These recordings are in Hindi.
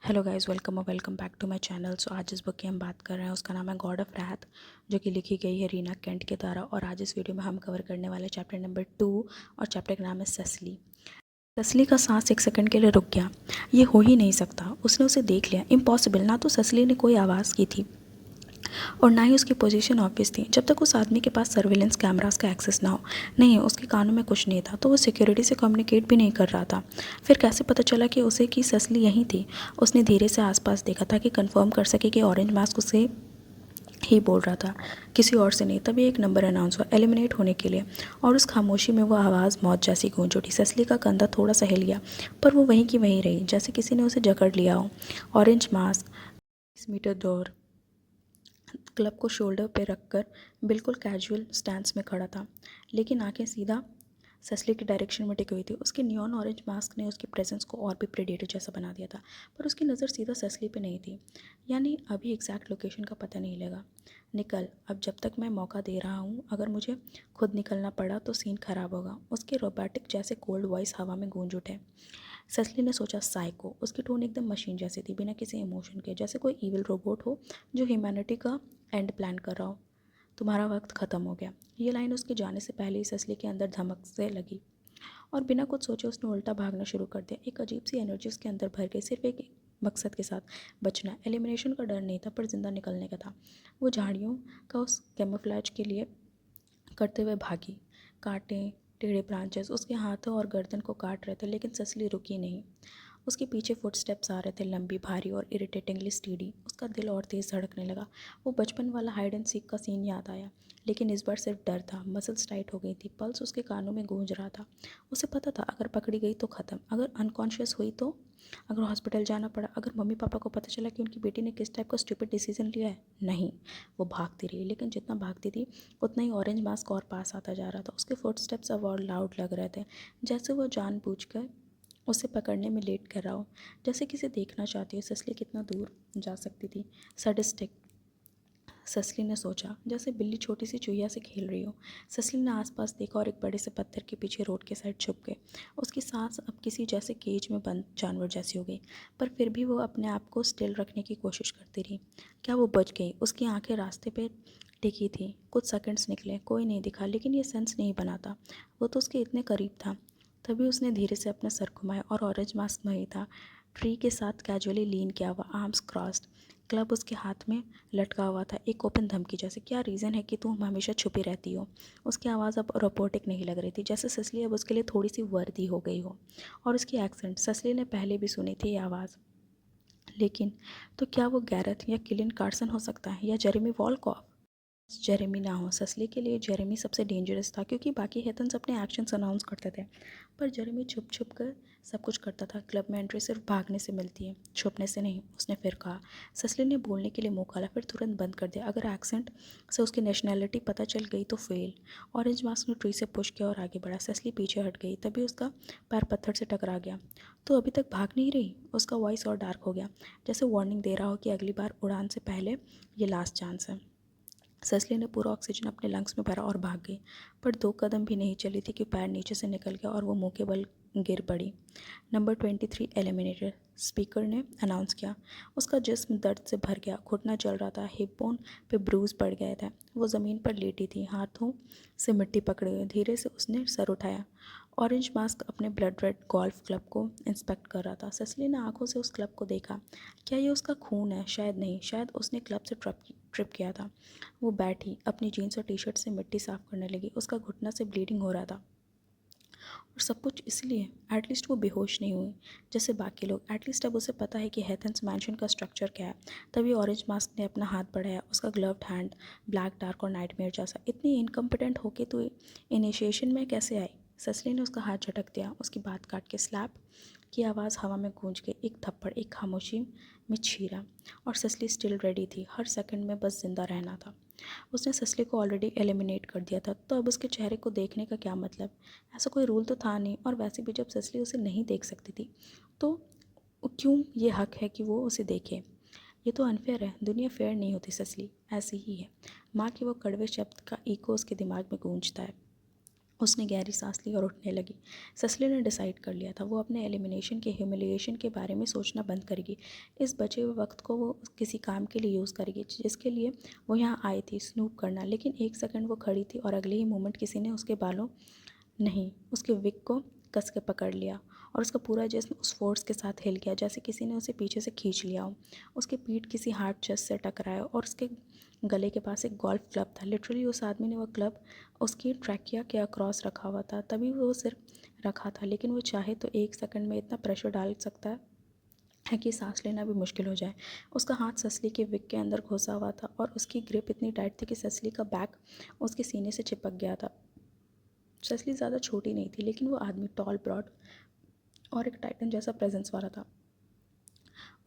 Hello guys, welcome back to my channel. So आज जिस बुक की हम बात कर रहे हैं उसका नाम है गॉड ऑफ रैथ, जो कि लिखी गई है रीना केंट के द्वारा। और आज इस वीडियो में हम कवर करने वाले चैप्टर नंबर 2 और चैप्टर का नाम है ससली। ससली का सांस एक सेकंड के लिए रुक गया। ये हो ही नहीं सकता, उसने उसे देख लिया। इम्पॉसिबल। ना तो ससली ने कोई आवाज़ की थी और ना ही उसकी पोजीशन ऑब्वियस थी। जब तक उस आदमी के पास सर्विलेंस कैमरास का एक्सेस ना हो। नहीं, उसके कानों में कुछ नहीं था, तो वो सिक्योरिटी से कम्युनिकेट भी नहीं कर रहा था। फिर कैसे पता चला कि उसे की ससली यहीं थी? उसने धीरे से आसपास देखा ताकि कंफर्म कर सके कि ऑरेंज मास्क उसे ही बोल रहा था, किसी और से नहीं। तभी एक नंबर अनाउंस हुआ एलिमिनेट होने के लिए, और उस खामोशी में वो आवाज़ मौत जैसी गूंज उठी। ससली का कंधा थोड़ा सा हिल गया, पर वो वहीं की वहीं रही, जैसे किसी ने उसे जकड़ लिया हो। ऑरेंज मास्क 20 मीटर दूर क्लब को शोल्डर पे रखकर बिल्कुल कैजुअल स्टैंस में खड़ा था, लेकिन आंखें सीधा ससली की डायरेक्शन में टिकी हुई थी। उसके नियॉन ऑरेंज मास्क ने उसकी प्रेजेंस को और भी प्रेडेटर जैसा बना दिया था, पर उसकी नज़र सीधा ससली पे नहीं थी। यानी अभी एग्जैक्ट लोकेशन का पता नहीं लगा। निकल, अब जब तक मैं मौका दे रहा हूँ। अगर मुझे खुद निकलना पड़ा तो सीन खराब होगा। उसके रोबोटिक जैसे कोल्ड वॉइस हवा में गूंज उठे। ससली ने सोचा, साइको। उसकी टोन एकदम मशीन जैसी थी, बिना किसी इमोशन के, जैसे कोई इविल रोबोट हो जो ह्यूमैनिटी का एंड प्लान कर रहा हो। तुम्हारा वक्त ख़त्म हो गया। ये लाइन उसके जाने से पहले ही ससली के अंदर धमक से लगी, और बिना कुछ सोचे उसने उल्टा भागना शुरू कर दिया। एक अजीब सी एनर्जी उसके अंदर भर गई, सिर्फ एक मकसद के साथ, बचना। एलिमिनेशन का डर नहीं था, पर जिंदा निकलने का था। वो झाड़ियों का उस कैमोफ्लेज के लिए करते हुए भागी। कांटे, टेढ़े ब्रांचेस उसके हाथों और गर्दन को काट रहे थे, लेकिन ससली रुकी नहीं। उसके पीछे फुटस्टेप्स आ रहे थे, लंबी, भारी और इरिटेटिंगली स्टीडी। उसका दिल और तेज़ धड़कने लगा। वो बचपन वाला हाइड एंड सीक का सीन याद आया, लेकिन इस बार सिर्फ डर था। मसल्स टाइट हो गई थी, पल्स उसके कानों में गूंज रहा था। उसे पता था, अगर पकड़ी गई तो ख़त्म। अगर अनकॉन्शियस हुई तो, अगर हॉस्पिटल जाना पड़ा, अगर मम्मी पापा को पता चला कि उनकी बेटी ने किस टाइप का स्टूपिड डिसीजन लिया है। नहीं। वो भागती रही, लेकिन जितना भागती थी उतना ही ऑरेंज मास्क और पास आता जा रहा था। उसके फुटस्टेप्स अब और लाउड लग रहे थे, जैसे वो जानबूझकर उसे पकड़ने में लेट कर रहा हो, जैसे किसे देखना चाहती हो। ससली कितना दूर जा सकती थी? सडिस्टिक, ससली ने सोचा, जैसे बिल्ली छोटी सी चुहिया से खेल रही हो। ससली ने आसपास देखा और एक बड़े से पत्थर के पीछे रोड के साइड छुप गए। उसकी सांस अब किसी जैसे केज में बंद जानवर जैसी हो गई, पर फिर भी वो अपने आप को स्टिल रखने की कोशिश करती रही। क्या वो बच गई? उसकी आंखें रास्ते पे टिकी थी। कुछ सेकंड्स निकले, कोई नहीं दिखा, लेकिन ये सेंस नहीं बनाता, वो तो उसके इतने करीब था। तभी उसने धीरे से अपना सर घुमाया, और ऑरेंज मास्क वही था, ट्री के साथ कैजुअली लीन किया हुआ, आर्म्स क्रॉस्ड, क्लब उसके हाथ में लटका हुआ था, एक ओपन धमकी जैसे। क्या रीज़न है कि तुम हमेशा छुपी रहती हो? उसकी आवाज़ अब रोबोटिक नहीं लग रही थी, जैसे ससली अब उसके लिए थोड़ी सी वर्दी हो गई हो। और उसकी एक्सेंट, ससली ने पहले भी सुनी थी ये आवाज़, लेकिन तो क्या वो गैरेथ या किलिन कार्सन हो सकता है, या जेरेमी वॉलकॉफ? जेरेमी ना हो। ससली के लिए जेरेमी सबसे डेंजरस था, क्योंकि बाकी हेथन्स अपने एक्शंस अनाउंस करते थे, पर जेरेमी छुप छुप कर सब कुछ करता था। क्लब में एंट्री सिर्फ भागने से मिलती है, छुपने से नहीं, उसने फिर कहा। ससली ने बोलने के लिए मुँह खोला, फिर तुरंत बंद कर दिया। अगर एक्सेंट से उसकी नेशनैलिटी पता चल गई तो फेल। ऑरेंज मास्क ने ट्री से पुश किया और आगे बढ़ा। ससली पीछे हट गई, तभी उसका पैर पत्थर से टकरा गया। तो अभी तक भाग नहीं रही? उसका वॉइस और डार्क हो गया, जैसे वार्निंग दे रहा हो कि अगली बार उड़ान से पहले ये लास्ट चांस है। ससली ने पूरा ऑक्सीजन अपने लंग्स में भरा और भाग गई, पर 2 कदम भी नहीं चली थी कि पैर नीचे से निकल गया और वो मुंह के बल गिर पड़ी। नंबर 23 एलिमिनेटेड, स्पीकर ने अनाउंस किया। उसका जिस्म दर्द से भर गया, घुटना जल रहा था, हिप बोन पे ब्रूज पड़ गए थे। वो ज़मीन पर लेटी थी, हाथों से मिट्टी पकड़े हुए। धीरे से उसने सर उठाया। ऑरेंज मास्क अपने ब्लड रेड गोल्फ क्लब को इंस्पेक्ट कर रहा था। ससली ने आंखों से उस क्लब को देखा। क्या ये उसका खून है? शायद नहीं, शायद उसने क्लब से ट्रिप किया था। वो बैठी अपनी जीन्स और टी शर्ट से मिट्टी साफ करने लगी। उसका घुटना से ब्लीडिंग हो रहा था, और सब कुछ इसलिए एटलीस्ट वो बेहोश नहीं हुई जैसे बाकी लोग। एटलीस्ट अब उसे पता है कि हेथन्स मैंशन का स्ट्रक्चर क्या है। तभी ऑरेंज मास्क ने अपना हाथ बढ़ाया, उसका ग्लव्ड हैंड ब्लैक, डार्क और नाइटमेयर जैसा। इतनी इनकम्पिटेंट होके तो इनिशिएशन में कैसे आई? ससली ने उसका हाथ झटक दिया, उसकी बात काट के। स्लैप की आवाज़ हवा में गूंज गई। एक थप्पड़, एक खामोशी में छीरा, और ससली स्टिल रेडी थी। हर सेकंड में बस जिंदा रहना था। उसने ससली को ऑलरेडी एलिमिनेट कर दिया था, तो अब उसके चेहरे को देखने का क्या मतलब? ऐसा कोई रूल तो था नहीं, और वैसे भी जब ससली उसे नहीं देख सकती थी, तो क्यों ये हक है कि वो उसे देखे? ये तो अनफेयर है। दुनिया फेयर नहीं होती ससली, ऐसी ही है। माँ के वो कड़वे शब्द का इको उसके दिमाग में गूंजता है। उसने गहरी सांस ली और उठने लगी। ससले ने डिसाइड कर लिया था, वो अपने एलिमिनेशन के ह्यूमिलिएशन के बारे में सोचना बंद करेगी। इस बचे हुए वक्त को वो किसी काम के लिए यूज़ करेगी जिसके लिए वो यहाँ आई थी, स्नूप करना। लेकिन एक सेकंड वो खड़ी थी और अगले ही मोमेंट किसी ने उसके बालों, नहीं, उसके विग को कस के पकड़ लिया और उसका पूरा जिस्म उस फोर्स के साथ हिल गया जैसे किसी ने उसे पीछे से खींच लिया हो। उसकी पीठ किसी हार्ड चेस्ट से टकराया और उसके गले के पास एक गोल्फ क्लब था। लिटरली उस आदमी ने वो क्लब उसकी ट्रैकिया के अक्रॉस रखा हुआ था, तभी वो सिर रखा था। लेकिन वो चाहे तो एक सेकंड में इतना प्रेशर डाल सकता है कि सांस लेना भी मुश्किल हो जाए। उसका हाथ ससली के विग के अंदर घुसा हुआ था और उसकी ग्रिप इतनी टाइट थी कि ससली का बैक उसके सीने से चिपक गया था। ससली ज़्यादा छोटी नहीं थी, लेकिन वो आदमी टॉल, ब्रॉड और एक टाइटन जैसा प्रेजेंस वाला था।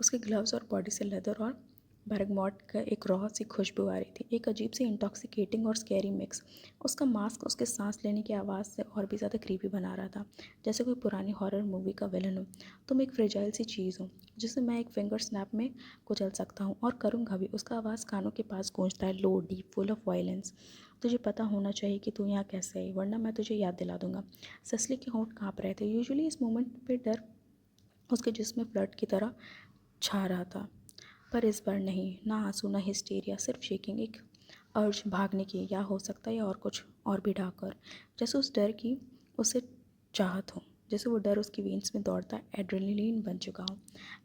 उसके ग्लव्स और बॉडी से लेदर और बर्गमॉट का एक रॉ सी खुशबू आ रही थी, एक अजीब सी इंटॉक्सिकेटिंग और स्कैरी मिक्स। उसका मास्क उसके सांस लेने की आवाज़ से और भी ज़्यादा क्रीपी बना रहा था, जैसे कोई पुरानी हॉरर मूवी का विलन हो। तुम एक फ्रेजाइल सी चीज़ हो जिसे मैं एक फिंगर स्नैप में कुचल सकता हूँ, और करूँगा भी। उसका आवाज़ कानों के पास गूंजता है, लो, डीप, फुल ऑफ वायलेंस। तुझे पता होना चाहिए कि तू यहाँ कैसे आई, वरना मैं तुझे याद दिला दूंगा। ससली के होंठ काँप रहे थे। यूजुअली इस मोमेंट पे डर उसके जिस्म में फ्लड की तरह छा रहा था, पर इस बार नहीं। ना आंसू, ना हिस्टीरिया, सिर्फ शेकिंग, एक अर्ज भागने की, या हो सकता है या और कुछ और भी ढाकर। जैसे उस डर की उसे चाहत हो, जैसे वो डर उसकी वेन्स में दौड़ता एड्रेनलिन बन चुका हो।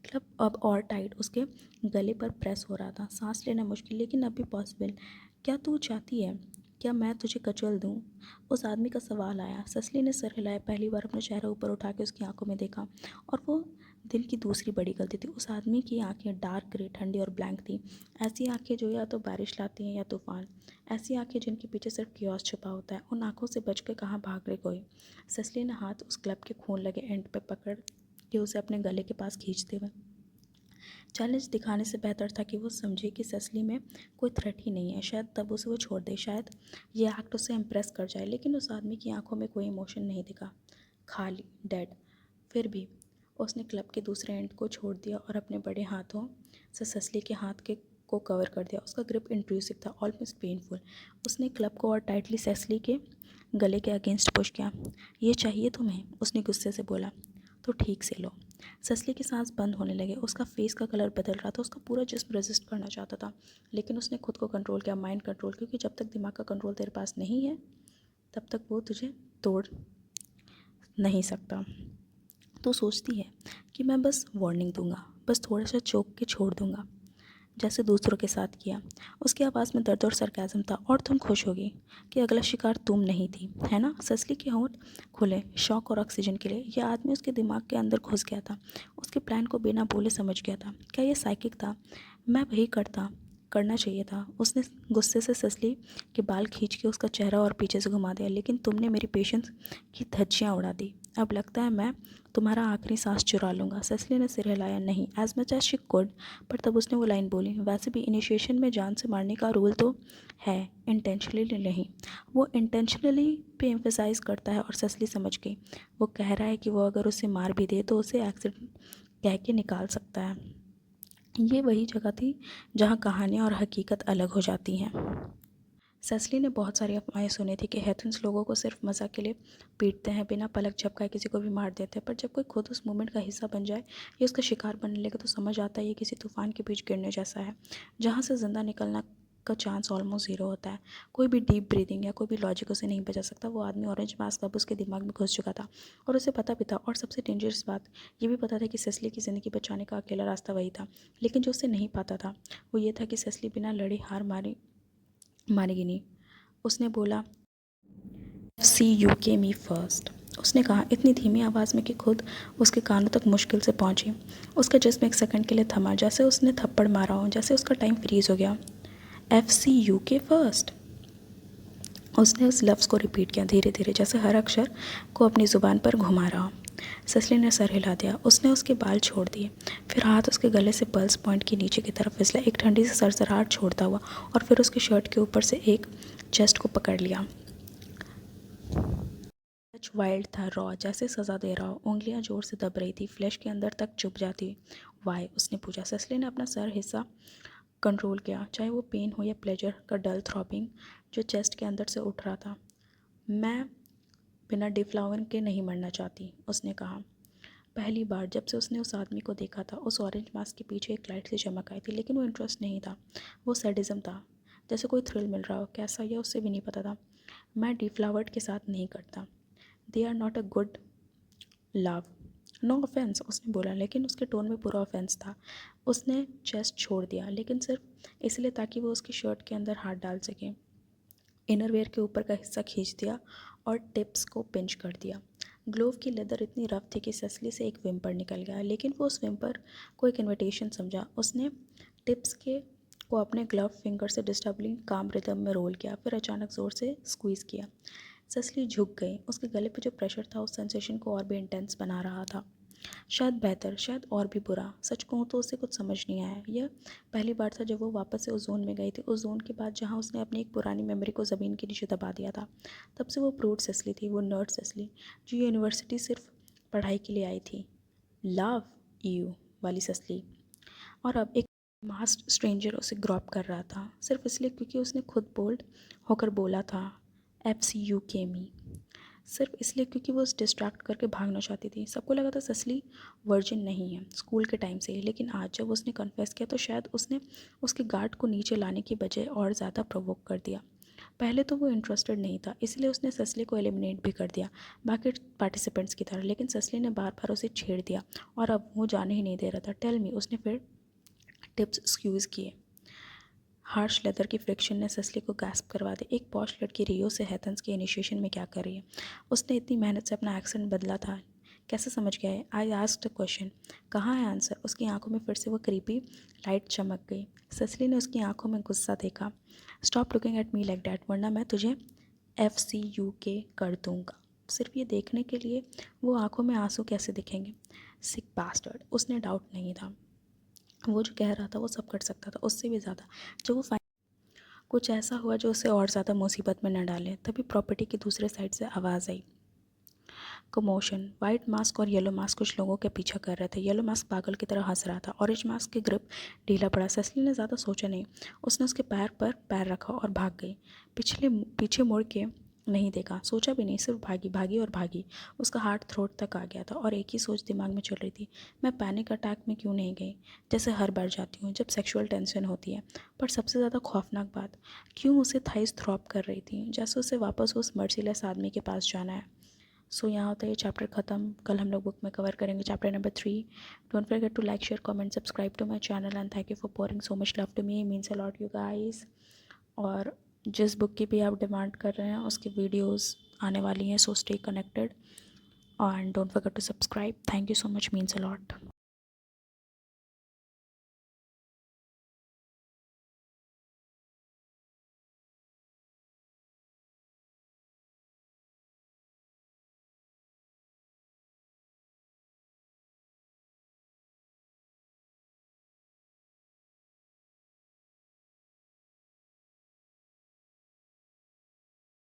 क्लब अब और टाइट उसके गले पर प्रेस हो रहा था। सांस लेना मुश्किल, लेकिन अब भी पॉसिबल। क्या तू चाहती है, क्या मैं तुझे कचल दूँ? उस आदमी का सवाल आया। ससली ने सर हिलाया, पहली बार अपना चेहरा ऊपर उठा के उसकी आंखों में देखा, और वो दिल की दूसरी बड़ी गलती थी। उस आदमी की आंखें डार्क ग्रे, ठंडी और ब्लैंक थी। ऐसी आंखें जो या तो बारिश लाती हैं या तूफान। ऐसी आंखें जिनके पीछे सिर्फ कियोस छुपा होता है। उन आंखों से बच के कहाँ भाग रहे कोई। ससली ने हाथ उस क्लब के खून लगे एंड पे पकड़ के उसे अपने गले के पास खींचते हुए चैलेंज दिखाने से बेहतर था कि वो समझे कि ससली में कोई थ्रेट ही नहीं है। शायद तब उसे वो छोड़ दे, शायद ये एक्ट उसे इम्प्रेस कर जाए। लेकिन उस आदमी की आंखों में कोई इमोशन नहीं दिखा, खाली, डेड। फिर भी उसने क्लब के दूसरे एंड को छोड़ दिया और अपने बड़े हाथों से ससली के हाथ के को कवर कर दिया। उसका ग्रिप इंट्रूसिव था, ऑलमोस्ट पेनफुल। उसने क्लब को और टाइटली ससली के गले के अगेंस्ट पुश किया। ये चाहिए तुम्हें? उसने गुस्से से बोला। तो ठीक से लो। ससली के सांस बंद होने लगे। उसका फेस का कलर बदल रहा था, उसका पूरा जिस्म रेजिस्ट करना चाहता था, लेकिन उसने खुद को कंट्रोल किया, माइंड कंट्रोल, क्योंकि जब तक दिमाग का कंट्रोल तेरे पास नहीं है तब तक वो तुझे तोड़ नहीं सकता। तो सोचती है कि मैं बस वार्निंग दूंगा, बस थोड़ा सा चौंक के छोड़ दूंगा, जैसे दूसरों के साथ किया। उसकी आवाज़ में दर्द और सरकाज़म था। और तुम खुश होगी कि अगला शिकार तुम नहीं थी, है ना? ससली के होंठ खुले, शौक और ऑक्सीजन के लिए। यह आदमी उसके दिमाग के अंदर घुस गया था, उसके प्लान को बिना बोले समझ गया था। क्या ये साइकिक था? मैं वही करना चाहिए था। उसने गुस्से से ससली के बाल खींच के उसका चेहरा और पीछे से घुमा दिया। लेकिन तुमने मेरी पेशेंस की धज्जियाँ उड़ा दी। अब लगता है मैं तुम्हारा आखिरी सांस चुरा लूँगा। ससली ने सिर हिलाया। नहीं, as much as she could. पर तब उसने वो लाइन बोली, वैसे भी इनिशिएशन में जान से मारने का रूल तो है, इंटेंशनली नहीं। वो इंटेंशनली पे एम्फेसाइज करता है, और ससली समझ गई। वो कह रहा है कि वो अगर उसे मार भी दे तो उसे एक्सीडेंट कह के निकाल सकता है। ये वही जगह थी जहाँ कहानियाँ और हकीकत अलग हो जाती हैं। ससली ने बहुत सारी अफवाहें सुनी थी कि हेथन्स लोगों को सिर्फ मज़ा के लिए पीटते हैं, बिना पलक झपकाए किसी को भी मार देते हैं। पर जब कोई खुद उस मूवमेंट का हिस्सा बन जाए या उसका शिकार बनने लगे तो समझ आता है ये किसी तूफान के बीच गिरने जैसा है, जहाँ से ज़िंदा निकलना का चांस ऑलमोस्ट ज़ीरो होता है। कोई भी डीप ब्रीदिंग या कोई भी लॉजिक उसे नहीं बचा सकता। वो आदमी ऑरेंज मास्क अब उसके दिमाग में घुस चुका था, और उसे पता भी था। और सबसे डेंजरस बात ये भी पता था कि ससली की ज़िंदगी बचाने का अकेला रास्ता वही था। लेकिन जो उसे नहीं पता था वो ये था कि ससली बिना लड़ी हार मारेगी नहीं। उसने बोला, सी यू के मी फर्स्ट। उसने कहा इतनी धीमी आवाज़ में कि खुद उसके कानों तक मुश्किल से पहुंची। उसका जिस्म एक सेकंड के लिए थमा, जैसे उसने थप्पड़ मारा हो, जैसे उसका टाइम फ्रीज हो गया। FCUK first. उसने उस लफ्ज़ को रिपीट किया धीरे धीरे, जैसे हर अक्षर को अपनी ज़ुबान पर घुमा रहा हो। ससली ने सर हिला दिया। उसने उसके बाल छोड़ दिए, फिर हाथ उसके गले से पल्स पॉइंट के नीचे की तरफ फिसला, एक ठंडी सी सरसराहट छोड़ता हुआ, और फिर उसके शर्ट के ऊपर से एक चेस्ट को पकड़ लिया। टच वाइल्ड था, रॉ, जैसे सज़ा दे रहा हो। उंगलियां जोर से दब रही थी, फ्लैश के अंदर तक चुभ जाती। वाई? उसने पूछा। ससली ने अपना सर हिस्सा कंट्रोल किया, चाहे वो पेन हो या प्लेजर का डल थ्रॉबिंग जो चेस्ट के अंदर से उठ रहा था। मैं बिना डिफ्लावर के नहीं मरना चाहती, उसने कहा। पहली बार जब से उसने उस आदमी को देखा था, उस ऑरेंज मास्क के पीछे एक लाइट सी चमक आई थी, लेकिन वो इंटरेस्ट नहीं था, वो सैडिज्म था। जैसे कोई थ्रिल मिल रहा हो, कैसा यह उसे भी नहीं पता था। मैं डिफ्लावर्ड के साथ नहीं करता, they are not a good love. No offence, उसने बोला, लेकिन उसके टोन में पूरा ऑफेंस था। उसने चेस्ट छोड़ दिया, लेकिन सिर्फ इसलिए ताकि वो उसकी शर्ट के अंदर हाथ डाल सके। इनरवेयर के ऊपर का हिस्सा खींच दिया और टिप्स को पिंच कर दिया। ग्लोव की लेदर इतनी रफ थी कि सेसली से एक विम्पर निकल गया, लेकिन वो उस विम्पर को एक इनविटेशन समझा। उसने टिप्स के को अपने ग्लव फिंगर से डिस्टर्बिंग काम रिदम में रोल किया, फिर अचानक ज़ोर से स्क्वीज़ किया। सेसली झुक गई। उसके गले पे जो प्रेशर था उस सेंसेशन को और भी इंटेंस बना रहा था। शायद बेहतर, शायद और भी बुरा। सच कहूँ तो उसे कुछ समझ नहीं आया। यह पहली बार था जब वो वापस से उस जोन में गई थी, उस जोन के बाद जहाँ उसने अपनी एक पुरानी मेमोरी को ज़मीन के नीचे दबा दिया था। तब से वो प्रूड सेसली थी, वो नर्ड सेसली जो यूनिवर्सिटी सिर्फ पढ़ाई के लिए आई थी। लव यू वाली सेसली। और अब एक मास्ड स्ट्रेंजर उसे ग्रॉप कर रहा था, सिर्फ इसलिए क्योंकि उसने खुद बोल्ड होकर बोला था FCU मी, सिर्फ इसलिए क्योंकि वो उसे डिस्ट्रैक्ट करके भागना चाहती थी। सबको लगा था ससली वर्जिन नहीं है स्कूल के टाइम से ही, लेकिन आज जब उसने कन्फेस किया तो शायद उसने उसके गार्ड को नीचे लाने की बजाय और ज़्यादा प्रोवोक कर दिया। पहले तो वो इंटरेस्टेड नहीं था, इसलिए उसने ससली को एलिमिनेट भी कर दिया बाकी पार्टिसिपेंट्स की तरह, लेकिन ससली ने बार बार उसे छेड़ दिया और अब वो जाने ही नहीं दे रहा था। टेल मी, उसने फिर टिप्स एक्सक्यूज़ किए। हार्श लेदर की फ्रिक्शन ने ससली को गैस्प करवा दी। एक पॉश लड़की रियो से हेथन्स के इनिशिएशन में क्या कर रही है? उसने इतनी मेहनत से अपना एक्सेंट बदला था, कैसे समझ गया है? I asked a question. कहाँ है आंसर? उसकी आंखों में फिर से वो क्रीपी लाइट चमक गई। ससली ने उसकी आंखों में गुस्सा देखा। Stop looking at me like that, वरना मैं तुझे FCUK कर दूंगा। सिर्फ ये देखने के लिए वो आंखों में आंसू कैसे दिखेंगे? सिक बास्टर्ड। उसने डाउट नहीं था, वो जो कह रहा था वो सब कर सकता था, उससे भी ज़्यादा। जब वो कुछ ऐसा हुआ जो उसे और ज़्यादा मुसीबत में न डाले, तभी प्रॉपर्टी की दूसरे साइड से आवाज़ आई। कमोशन। वाइट मास्क और येलो मास्क कुछ लोगों के पीछा कर रहे थे। येलो मास्क पागल की तरह हंस रहा था। ऑरेंज मास्क की ग्रिप ढीला पड़ा। सेसली ने ज़्यादा सोचा नहीं, उसने उसके पैर पर पैर रखा और भाग गई। पीछे मुड़ के नहीं देखा, सोचा भी नहीं, सिर्फ भागी भागी और भागी। उसका हार्ट थ्रोट तक आ गया था और एक ही सोच दिमाग में चल रही थी, मैं पैनिक अटैक में क्यों नहीं गई, जैसे हर बार जाती हूँ जब सेक्सुअल टेंशन होती है। पर सबसे ज़्यादा खौफनाक बात, क्यों उसे थाइस थ्रॉप कर रही थी, जैसे उसे वापस उस मर्सीलेस आदमी के पास जाना है। सो यहाँ होता है ये चैप्टर ख़त्म। कल हम लोग बुक में कवर करेंगे chapter number 3। Don't forget to like, share, comment, subscribe to my channel and thank you for pouring so much love to me, means a lot you guys. और जिस बुक की भी आप डिमांड कर रहे हैं उसकी वीडियोस आने वाली हैं, so stay connected and don't forget to subscribe. Thank you so much, means a lot.